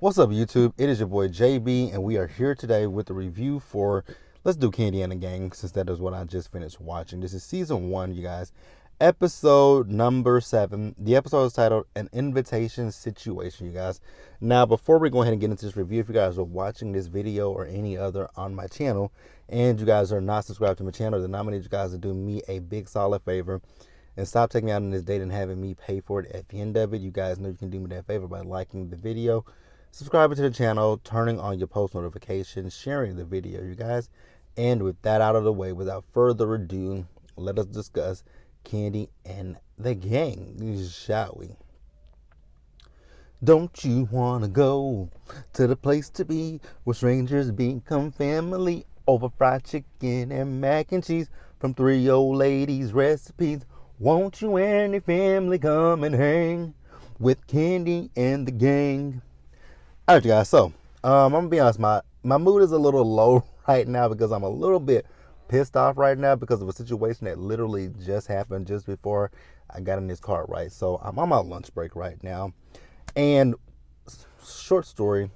What's up, YouTube? It is your boy JB, and we are here today with the review for Let's Do Kandi and the Gang, since that is what I just finished watching. This is season 1, you guys, episode number 7. The episode is titled An Invitation Situation, you guys. Now, before we go ahead and get into this review, if you guys are watching this video or any other on my channel, and you guys are not subscribed to my channel, then I need you guys to do me a big solid favor and stop taking me out on this date and having me pay for it at the end of it. You guys know you can do me that favor by liking the video, subscribing to the channel, turning on your post notifications, sharing the video, you guys. And with that out of the way, without further ado, let us discuss Kandi and the Gang, shall we? Don't you wanna go to the place to be where strangers become family over fried chicken and mac and cheese from 3 old ladies' recipes? Won't you and your family come and hang with Kandi and the Gang? All right, you guys. So, I'm gonna be honest. My mood is a little low right now because I'm a little bit pissed off right now because of a situation that literally just happened just before I got in this car. Right. So I'm on my lunch break right now, and short story,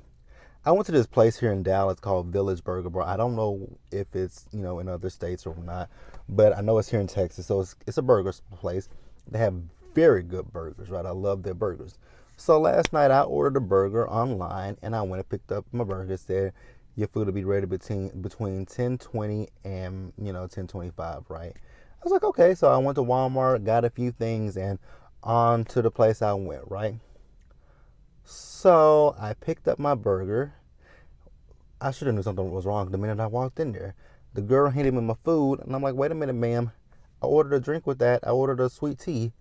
I went to this place here in Dallas called Village Burger Bar. I don't know if it's in other states or not, but I know it's here in Texas. So it's a burger place. They have very good burgers. Right. I love their burgers. So last night I ordered a burger online, and I went and picked up my burger. It said your food will be ready between 10:20 and 10:25, right? I was like, okay. So I went to Walmart, got a few things, and on to the place I went, right? So I picked up my burger. I should have knew something was wrong the minute I walked in there. The girl handed me my food, and I'm like, wait a minute, ma'am. I ordered a drink with that. I ordered a sweet tea.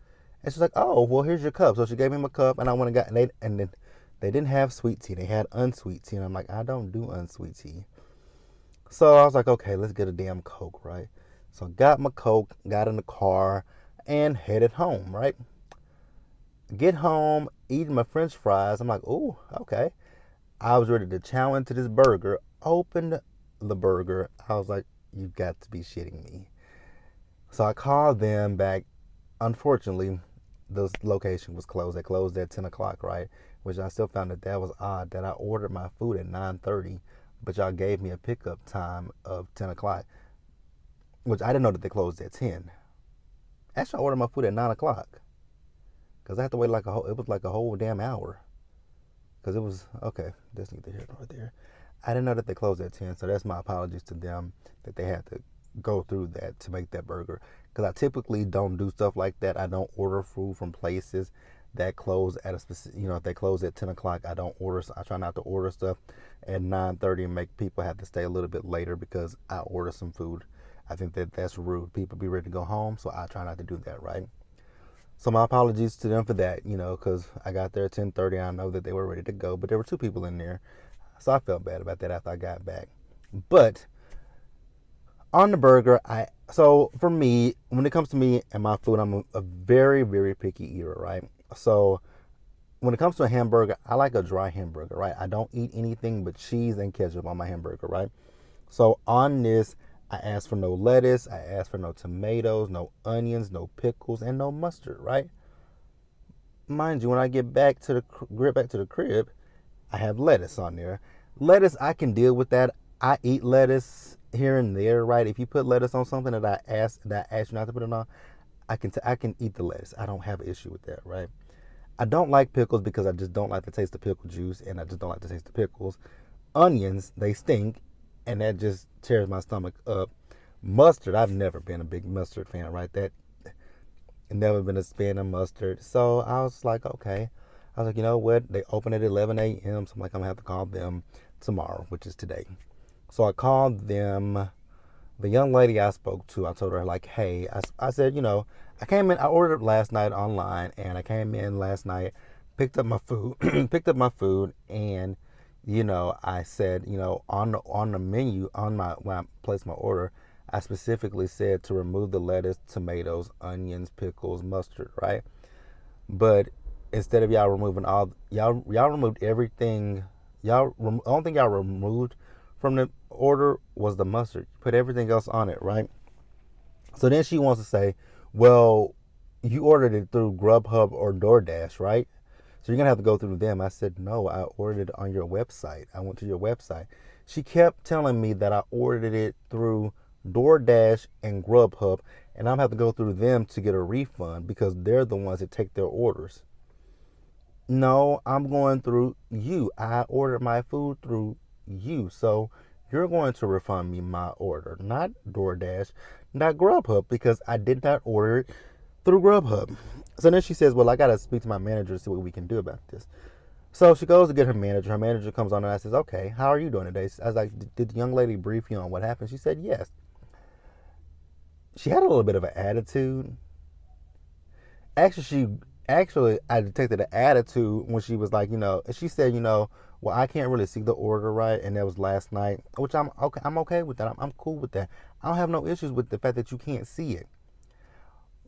And she's like, oh, well, here's your cup. So she gave me my cup, and I went and got, and then they didn't have sweet tea. They had unsweet tea. And I'm like, I don't do unsweet tea. So I was like, okay, let's get a damn Coke, right? So I got my Coke, got in the car, and headed home, right? Get home, eating my French fries. I'm like, oh, okay. I was ready to chow into this burger. Opened the burger. I was like, you've got to be shitting me. So I called them back. Unfortunately, the location was closed. They closed at 10 o'clock, right? Which I still found that was odd that I ordered my food at 9:30, but y'all gave me a pickup time of 10 o'clock, which I didn't know that they closed at 10. Actually, I ordered my food at 9 o'clock because I had to wait it was like a whole damn hour because it was, okay, that's neither here nor there. I didn't know that they closed at 10, so that's my apologies to them that they had to go through that to make that burger, because I typically don't do stuff like that. I don't order food from places that close at a specific, if they close at 10 o'clock, I try not to order stuff at 9:30 and make people have to stay a little bit later because I order some food. I think that's rude. People be ready to go home, so I try not to do that, right? So my apologies to them for that, because I got there at 10:30. I know that they were ready to go, but there were 2 people in there, so I felt bad about that after I got back. But on the burger, so for me, when it comes to me and my food, I'm a very, very picky eater, right? So when it comes to a hamburger, I like a dry hamburger, right? I don't eat anything but cheese and ketchup on my hamburger, right? So on this, I asked for no lettuce, I asked for no tomatoes, no onions, no pickles, and no mustard, right? Mind you, when I get back to the crib, I have lettuce on there. Lettuce, I can deal with that. I eat lettuce here and there, right? If you put lettuce on something that I asked you not to put it on, I can eat the lettuce. I don't have an issue with that, right? I don't like pickles because I just don't like the taste of pickle juice, and I just don't like the taste of pickles. Onions, they stink, and that just tears my stomach up. Mustard, I've never been a big mustard fan, right? Never been a fan of mustard. So I was like, okay. I was like, you know what? They open at 11 a.m., so I'm like, I'm going to have to call them tomorrow, which is today. So I called them. The young lady I spoke to, I told her, like, hey, I said, I came in, I ordered last night online, and I came in last night, picked up my food, and, I said, on the menu, when I placed my order, I specifically said to remove the lettuce, tomatoes, onions, pickles, mustard, right? But instead of y'all removing y'all removed everything. Only thing y'all removed from the order was the mustard. Put everything else on it, right? So then she wants to say, well, you ordered it through Grubhub or DoorDash, right? So you're going to have to go through them. I said, no, I ordered it on your website. I went to your website. She kept telling me that I ordered it through DoorDash and Grubhub, and I'm going to have to go through them to get a refund because they're the ones that take their orders. No, I'm going through you. I ordered my food through you. So you're going to refund me my order, not DoorDash, not Grubhub, because I did not order it through Grubhub. So then she says, well, I got to speak to my manager to see what we can do about this. So she goes to get her manager. Her manager comes on and I says, okay, how are you doing today? I was like, did the young lady brief you on what happened? She said, yes. She had a little bit of an attitude. Actually, I detected an attitude when she was like, she said, well, I can't really see the order right, and that was last night, which I'm okay. I'm okay with that. I'm cool with that. I don't have no issues with the fact that you can't see it.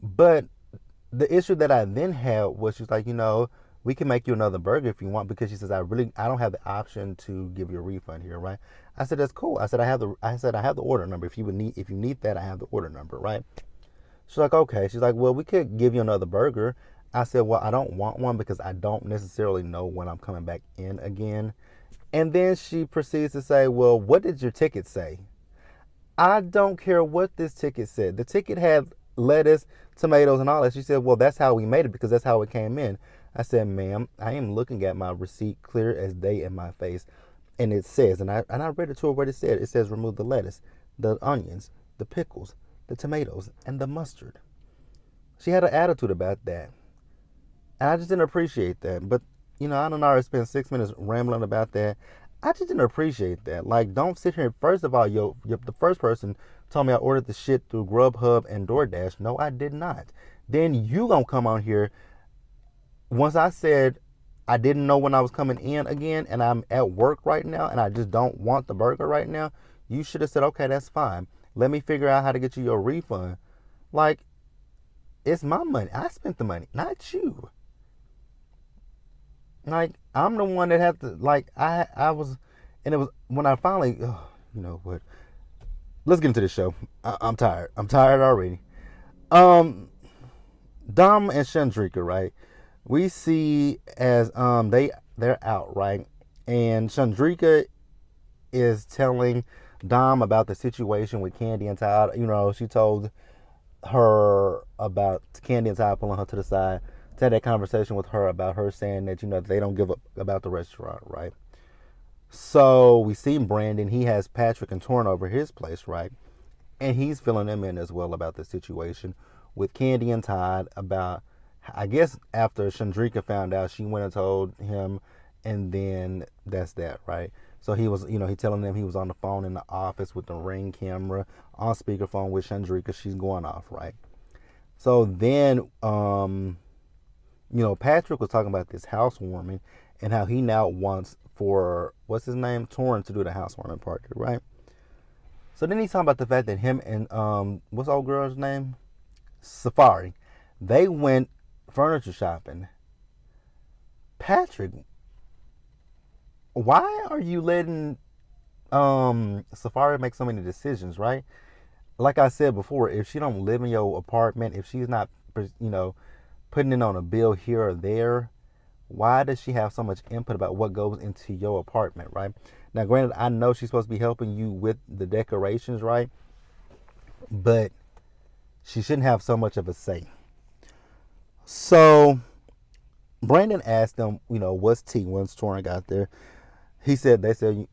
But the issue that I then had was she's like, we can make you another burger if you want, because she says I don't have the option to give you a refund here, right? I said that's cool. I said I have the order number. If you need that, I have the order number, right? She's like, okay. She's like, well, we could give you another burger. I said, well, I don't want one because I don't necessarily know when I'm coming back in again. And then she proceeds to say, well, what did your ticket say? I don't care what this ticket said. The ticket had lettuce, tomatoes, and all that. She said, well, that's how we made it because that's how it came in. I said, ma'am, I am looking at my receipt clear as day in my face. And it says, and I read it to her what it said. It says remove the lettuce, the onions, the pickles, the tomatoes, and the mustard. She had an attitude about that. And I just didn't appreciate that. But, I don't already spent 6 minutes rambling about that. I just didn't appreciate that. Like, don't sit here. First of all, the first person told me I ordered the shit through Grubhub and DoorDash. No, I did not. Then you gonna come on here. Once I said I didn't know when I was coming in again, and I'm at work right now, and I just don't want the burger right now, you should have said, okay, that's fine. Let me figure out how to get you your refund. Like, it's my money. I spent the money, not you. Like, I'm the one that had to, like, I was, and it was when I finally, you know what? Let's get into this show. I'm tired. I'm tired already. Dom and Chandrika, right? We see as they're out, right? And Chandrika is telling Dom about the situation with Kandi and Todd. She told her about Kandi and Todd pulling her to the side to have that conversation with her about her saying that, they don't give up about the restaurant, right? So we see Brandon, he has Patrick and Torn over his place, right? And he's filling them in as well about the situation with Kandi and Todd about, I guess after Chandrika found out, she went and told him, and then that's that, right? So he was, he telling them he was on the phone in the office with the Ring camera on speakerphone with Chandrika. She's going off, right? So then, Patrick was talking about this housewarming and how he now wants for, what's his name? Torrin to do the housewarming party, right? So then he's talking about the fact that him and, what's old girl's name? Safari. They went furniture shopping. Patrick, why are you letting Safari make so many decisions, right? Like I said before, if she don't live in your apartment, if she's not, putting it on a bill here or there, why does she have so much input about what goes into your apartment, right? Now, granted, I know she's supposed to be helping you with the decorations, right? But she shouldn't have so much of a say. So Brandon asked them, what's tea once Torrin got there. They said,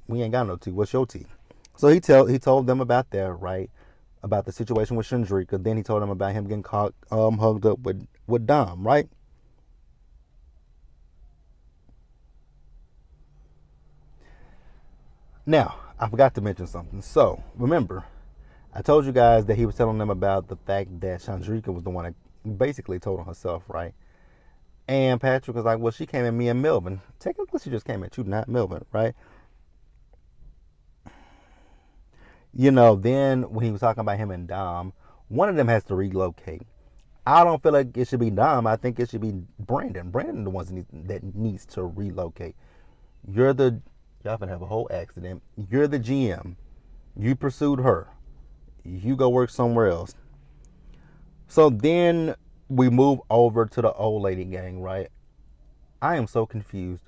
we ain't got no tea. What's your tea? So he told them about that, right? About the situation with Chandrika. Then he told them about him getting caught, hugged up with Dom, right? Now, I forgot to mention something. So, remember, I told you guys that he was telling them about the fact that Chandrika was the one that basically told on herself, right? And Patrick was like, well, she came at me and Melvin. Technically, she just came at you, not Melvin, right? Then when he was talking about him and Dom, one of them has to relocate. I don't feel like it should be Dom. I think it should be Brandon. Brandon the one that needs to relocate. Y'all gonna have a whole accident. You're the GM. You pursued her. You go work somewhere else. So then we move over to the old lady gang, right? I am so confused.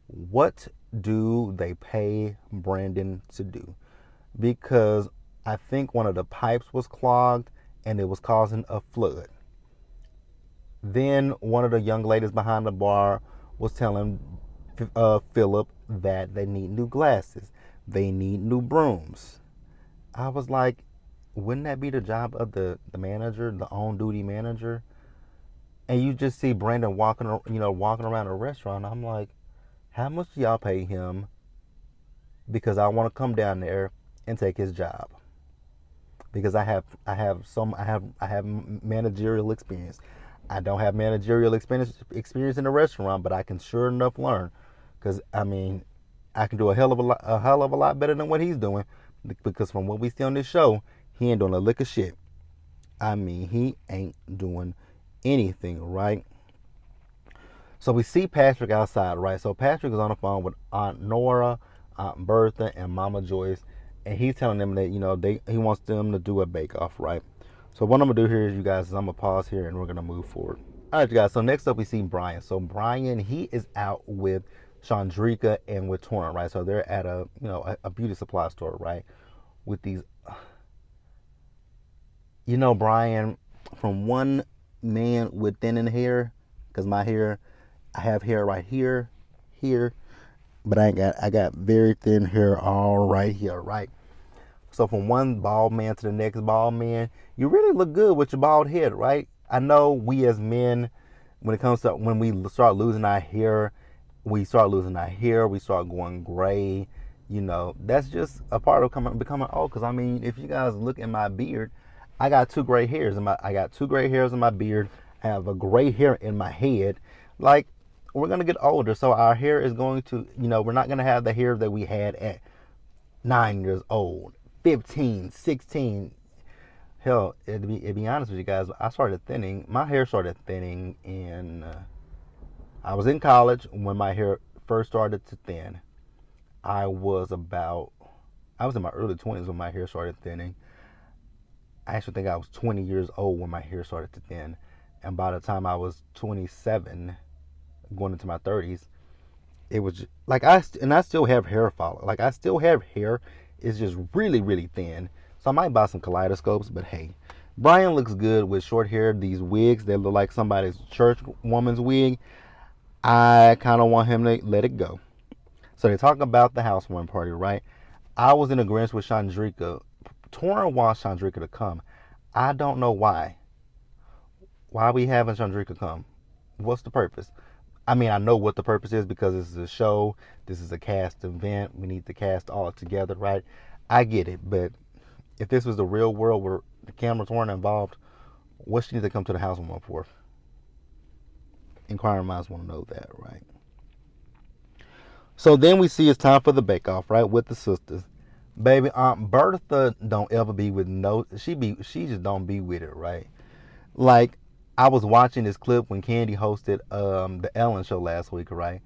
What do they pay Brandon to do? Because I think one of the pipes was clogged and it was causing a flood. Then one of the young ladies behind the bar was telling Philip that they need new glasses, they need new brooms. I was like, wouldn't that be the job of the manager, the on duty manager? And you just see Brandon walking around a restaurant. I'm like, how much do y'all pay him? Because I want to come down there and take his job. Because I have managerial experience. I don't have managerial experience in the restaurant, but I can sure enough learn. Because I mean, I can do a hell of a lot better than what he's doing. Because from what we see on this show, he ain't doing a lick of shit. I mean, he ain't doing anything, right? So we see Patrick outside, right? So Patrick is on the phone with Aunt Nora, Aunt Bertha, and Mama Joyce, and he's telling them that he wants them to do a bake off, right? So what I'm gonna do here is, you guys, is I'm gonna pause here and we're gonna move forward. All right, you guys. So next up we see Brian. So Brian, he is out with Chandrika and with Torrin, right? So they're at a beauty supply store, right? With these, Brian, from one man with thinning hair, because my hair, I have hair right here, here, but I got very thin hair all right here, right? So from one bald man to the next bald man, you really look good with your bald head, right? I know we as men, when we start losing our hair, we start going gray. That's just a part of becoming old. Because I mean, if you guys look at my beard, I got two gray hairs in my beard. I have a gray hair in my head. Like, we're gonna get older, so our hair is going to, we're not gonna have the hair that we had at 9 years old, 15, 16. Hell, to be honest with you guys, my hair started thinning I was in college when my hair first started to thin. I was in my early 20s when my hair started thinning. I actually think I was 20 years old when my hair started to thin. And by the time I was 27, going into my 30s, it was like I still have hair follow. Like, I still have hair. It's just really, really thin. So I might buy some kaleidoscopes, but hey. Brian looks good with short hair. These wigs, they look like somebody's church woman's wig. I kind of want him to let it go. So they talk about the housewarming party, right? I was in agreement with Chandrika. Torrin wants Chandrika to come. I don't know why. Why we having Chandrika come? What's the purpose? I mean, I know what the purpose is, because this is a show. This is a cast event. We need to cast all together, right? I get it, but if this was the real world where the cameras weren't involved, what she need to come to the housewarming for? Inquiring minds want to know that, right? So then we see it's time for the bake-off, right, with the sisters. Baby, Aunt Bertha don't ever be with she just don't be with it, right? Like, I was watching this clip when Kandi hosted the Ellen show last week, right?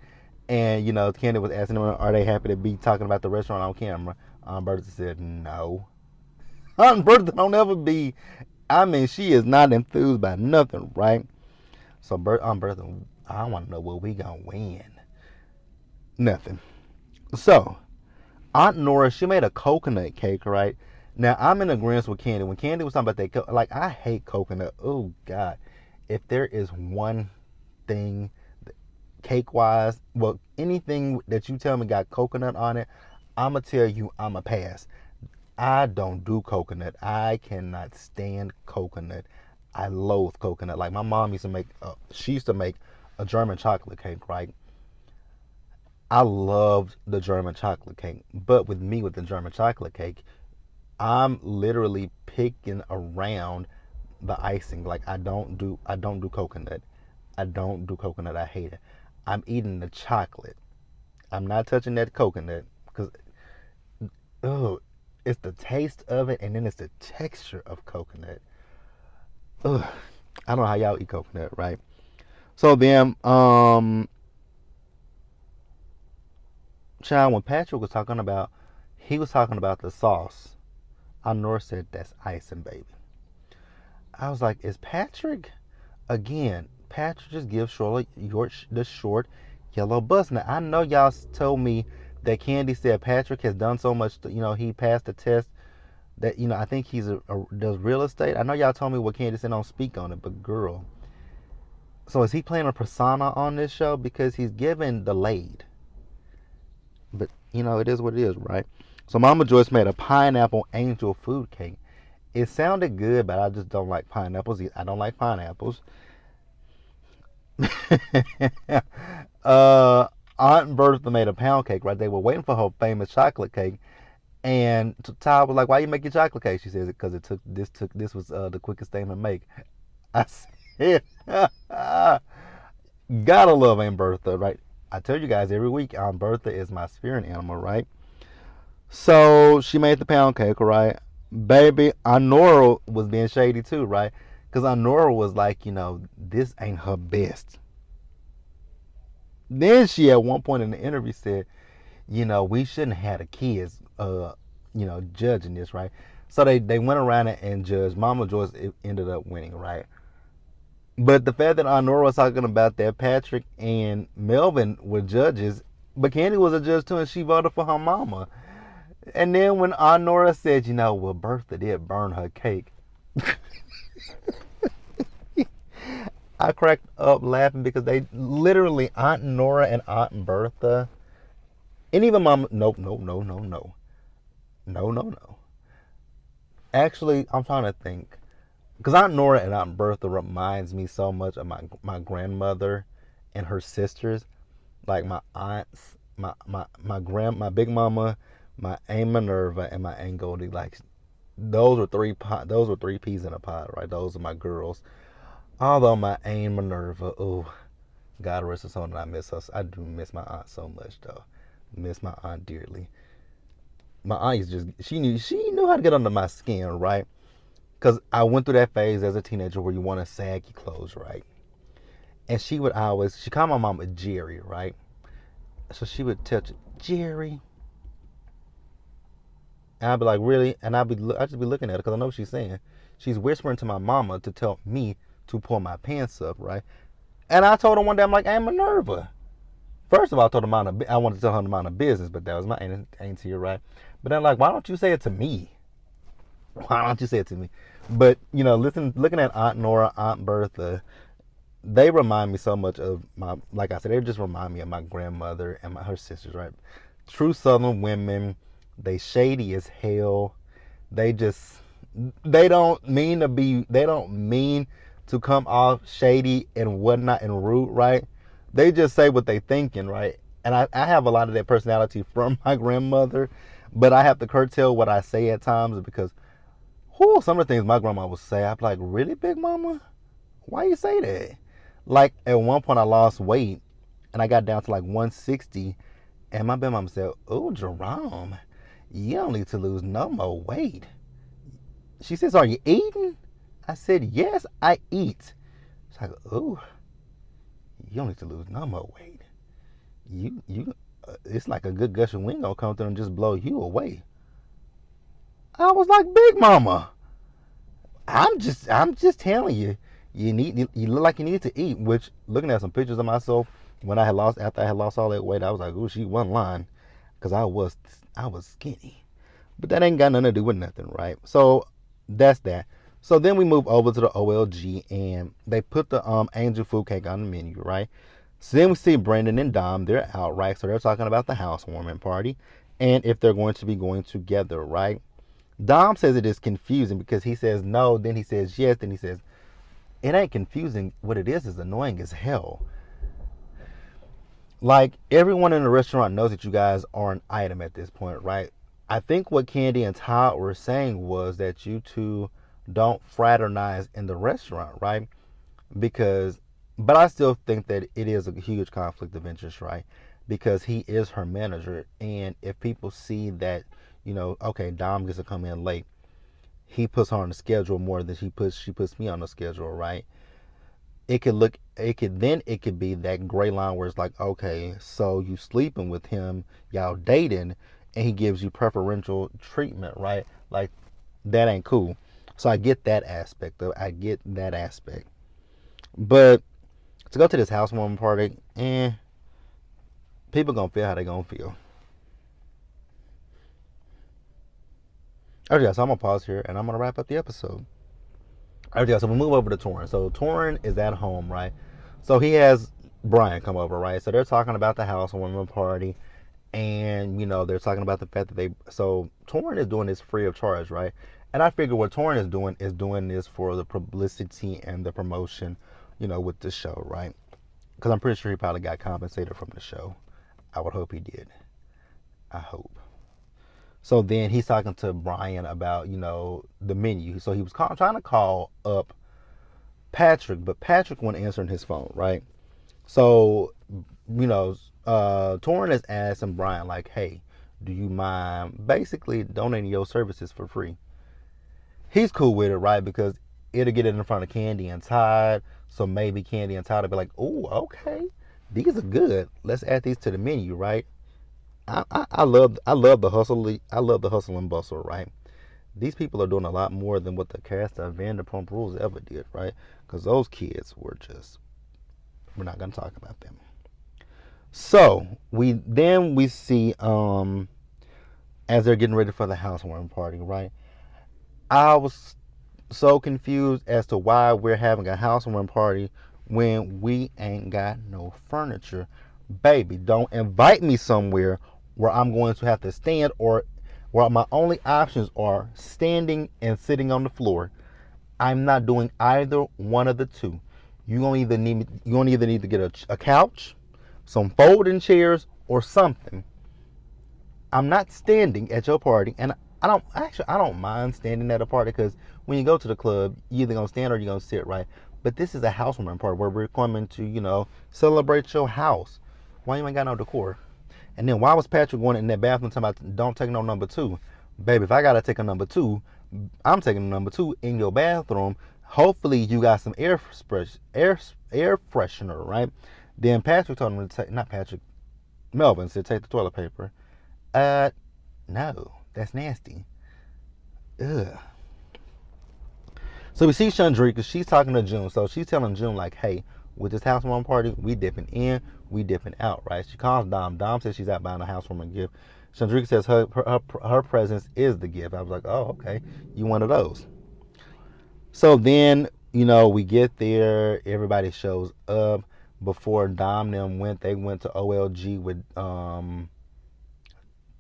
And Kandi was asking them, are they happy to be talking about the restaurant on camera? Aunt Bertha said no. Aunt Bertha don't ever be. I mean, she is not enthused by nothing, right? So Aunt Bertha, I want to know what we gonna win. Nothing. So Aunt Nora, she made a coconut cake, right? Now, I'm in agreement with Kandi. When Kandi was talking about that, like, I hate coconut. Oh, God. If there is one thing, cake-wise, well, anything that you tell me got coconut on it, I'm going to tell you I'm a pass. I don't do coconut. I cannot stand coconut. I loathe coconut. Like, my mom used to make a German chocolate cake, right? I loved the German chocolate cake. But with the German chocolate cake, I'm literally picking around the icing. Like, I don't do coconut. I don't do coconut. I hate it. I'm eating the chocolate. I'm not touching that coconut, because it's the taste of it, and then it's the texture of coconut. Ugh. I don't know how y'all eat coconut, right? So then, child, when Patrick was talking about, the sauce. Nora said, that's icing, baby. I was like, is Patrick? Again, Patrick just gives Charlotte the short Yellow bus. Now, I know y'all told me that Kandi said Patrick has done so much, he passed the test that, I think he's does real estate. I know y'all told me what Kandi said, don't speak on it, but girl. So is he playing a persona on this show? Because he's given delayed. But, it is what it is, right? So Mama Joyce made a pineapple angel food cake. It sounded good, but I just don't like pineapples. I don't like pineapples. uh, Aunt Bertha made a pound cake, right? They were waiting for her famous chocolate cake, and Todd was like, "Why you make your chocolate cake?" She says, "Because this was the quickest thing to make." I said, "Gotta love Aunt Bertha, right?" I tell you guys every week, Aunt Bertha is my spirit animal, right? So she made the pound cake, right? Baby, Honora was being shady too, right? Because Honora was like, this ain't her best. Then she at one point in the interview said, we shouldn't have the kids, judging this, right? So they went around and judged. Mama Joyce ended up winning, right? But the fact that Honora was talking about that Patrick and Melvin were judges, but Kandi was a judge too, and she voted for her mama. And then when Honora said, well, Bertha did burn her cake, I cracked up laughing because they literally, Aunt Nora and Aunt Bertha, and even Mama, nope, no, no, no, no, no, no, no. Actually, I'm trying to think. Because Aunt Nora and Aunt Bertha reminds me so much of my grandmother and her sisters. Like my aunts, my big mama, my Aunt Minerva, and my Aunt Goldie. Like those were three peas in a pod, right? Those are my girls. Although my Aunt Minerva, oh, God rest her soul, and I miss her. I do miss my aunt so much, though. Miss my aunt dearly. My aunt is just she knew how to get under my skin, right? Because I went through that phase as a teenager where you want to sag your clothes, right? And she called my mama Jerry, right? So she would touch Jerry, and I'd be like, really? And I'd just be looking at her because I know what she's saying. She's whispering to my mama to tell me to pull my pants up, right? And I told her one day, I'm like, Aunt Minerva. First of all, I wanted to tell her to mind a business, but that was my auntie, right? But then, like, why don't you say it to me? Why don't you say it to me? But, looking at Aunt Nora, Aunt Bertha, they remind me so much of like I said, they just remind me of my grandmother and her sisters, right? True Southern women, they shady as hell. They just, they don't mean to come off shady and whatnot and rude, right? They just say what they thinking, right? And I have a lot of that personality from my grandmother, but I have to curtail what I say at times because some of the things my grandma would say, I'm like, really, Big Mama? Why you say that? Like, at one point, I lost weight, and I got down to like 160, and my big mama said, oh, Jerome, you don't need to lose no more weight. She says, are you eating? I said, yes, I eat. She's like, oh, you don't need to lose no more weight. It's like a good gush of wind gonna come through and just blow you away. I was like, Big Mama, I'm just telling you, you look like you need to eat. Which, looking at some pictures of myself after I had lost all that weight, I was like, ooh, she wasn't lying, because I was skinny. But that ain't got nothing to do with nothing, right? So that's that. So then we move over to the OLG, and they put the angel food cake on the menu, right? So then we see Brandon and Dom. They're out, right? So they're talking about the housewarming party and if they're going to be going together, right? Dom says it is confusing because he says no, then he says yes, then he says it ain't confusing. What it is annoying as hell. Like, everyone in the restaurant knows that you guys are an item at this point, right? I think what Kandi and Todd were saying was that you two don't fraternize in the restaurant, right? But I still think that it is a huge conflict of interest, right? Because he is her manager, and if people see that, okay, Dom gets to come in late, he puts her on the schedule more than she puts me on the schedule, right? It could be that gray line where it's like, okay, so you sleeping with him, y'all dating, and he gives you preferential treatment, right? Like, that ain't cool. So I get that aspect. But to go to this housewarming party, People gonna feel how they gonna feel. Alright, so I'm gonna pause here and I'm gonna wrap up the episode. Alright, so we move over to Torrin. So Torrin is at home, right? So he has Brian come over, right? So they're talking about the housewarming party, and they're talking about the fact that so Torrin is doing this free of charge, right? And I figure what Torrin is doing this for the publicity and the promotion, with the show, right? Because I'm pretty sure he probably got compensated from the show. I would hope he did. I hope. So then he's talking to Brian about, the menu. So he was trying to call up Patrick, but Patrick wasn't answering his phone, right? So, Torrin is asking Brian, like, hey, do you mind basically donating your services for free? He's cool with it, right? Because it'll get it in front of Kandi and Todd. So maybe Kandi and Todd will be like, oh, okay, these are good. Let's add these to the menu, right? I love the hustle. I love the hustle and bustle, right? These people are doing a lot more than what the cast of Vanderpump Rules ever did, right? Because those kids we're not gonna talk about them. So we see as they're getting ready for the housewarming party, right? I was so confused as to why we're having a housewarming party when we ain't got no furniture. Baby, don't invite me somewhere where I'm going to have to stand, or where my only options are standing and sitting on the floor. I'm not doing either one of the two. You're gonna either need to get a couch, some folding chairs, or something. I'm not standing at your party, and I don't mind standing at a party, because when you go to the club, you're either gonna stand or you're gonna sit, right? But this is a housewarming party where we're coming to, celebrate your house. Why you ain't got no decor? And then why was Patrick going in that bathroom talking about don't take no number two? Baby, if I gotta take a number two, I'm taking a number two in your bathroom. Hopefully you got some air freshener, right? Then Patrick told him to take, not Patrick, Melvin said take the toilet paper. No, that's nasty. Ugh. So we see Chandrika, she's talking to June. So she's telling June, like, hey, with this housewarming party, we dipping in, we dipping out, right? She calls Dom. Dom says she's out buying a housewarming gift. Chandrika says her presence is the gift. I was like, oh, okay, you one of those. So then, we get there, everybody shows up. Before Dom them they went to OLG with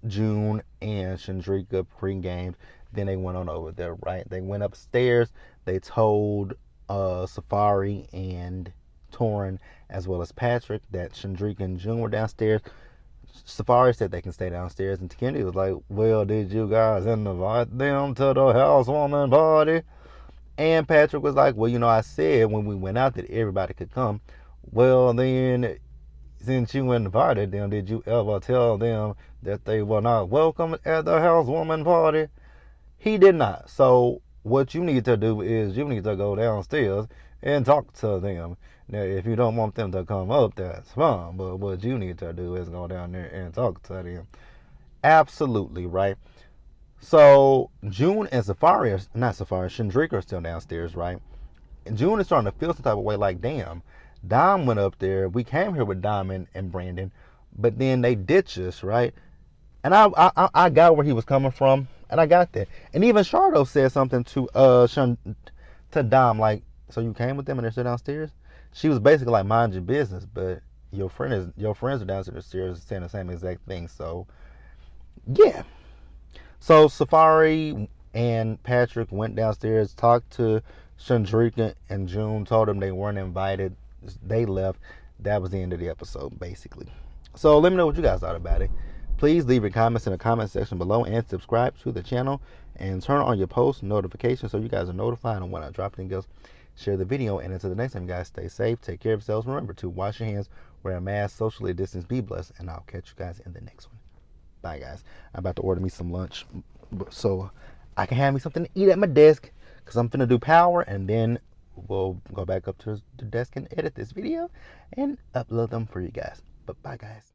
June and Chandrika pre-game. Then they went on over there, right? They went upstairs. They told Safari and Torrin, as well as Patrick, that Chandrika and June were downstairs. Safari said they can stay downstairs, and Kandi was like, well, did you guys invite them to the housewarming party? And Patrick was like, well, I said when we went out that everybody could come. Well, then, since you invited them, did you ever tell them that they were not welcome at the housewarming party? He did not. So what you need to do is you need to go downstairs and talk to them. Now, if you don't want them to come up, that's fine. But what you need to do is go down there and talk to them. Absolutely, right? So June and Chandrika are still downstairs, right? And June is starting to feel some type of way, like, damn, Dom went up there. We came here with Dom and Brandon, but then they ditched us, right? And I got where he was coming from, and I got that. And even Shardo said something to Dom, like, so you came with them and they're still downstairs? She was basically like, mind your business, but your friends are downstairs saying the same exact thing. So yeah. So Safari and Patrick went downstairs, talked to Chandrika and June, told them they weren't invited. They left. That was the end of the episode, basically. So let me know what you guys thought about it. Please leave your comments in the comment section below, and subscribe to the channel, and turn on your post notifications so you guys are notified on when I drop anything else. Share the video, and until the next time, guys, stay safe, take care of yourselves. Remember to wash your hands, wear a mask, socially distance, be blessed, and I'll catch you guys in the next one. Bye, guys. I'm about to order me some lunch so I can have me something to eat at my desk, because I'm finna do power, and then we'll go back up to the desk and edit this video and upload them for you guys. But bye, guys.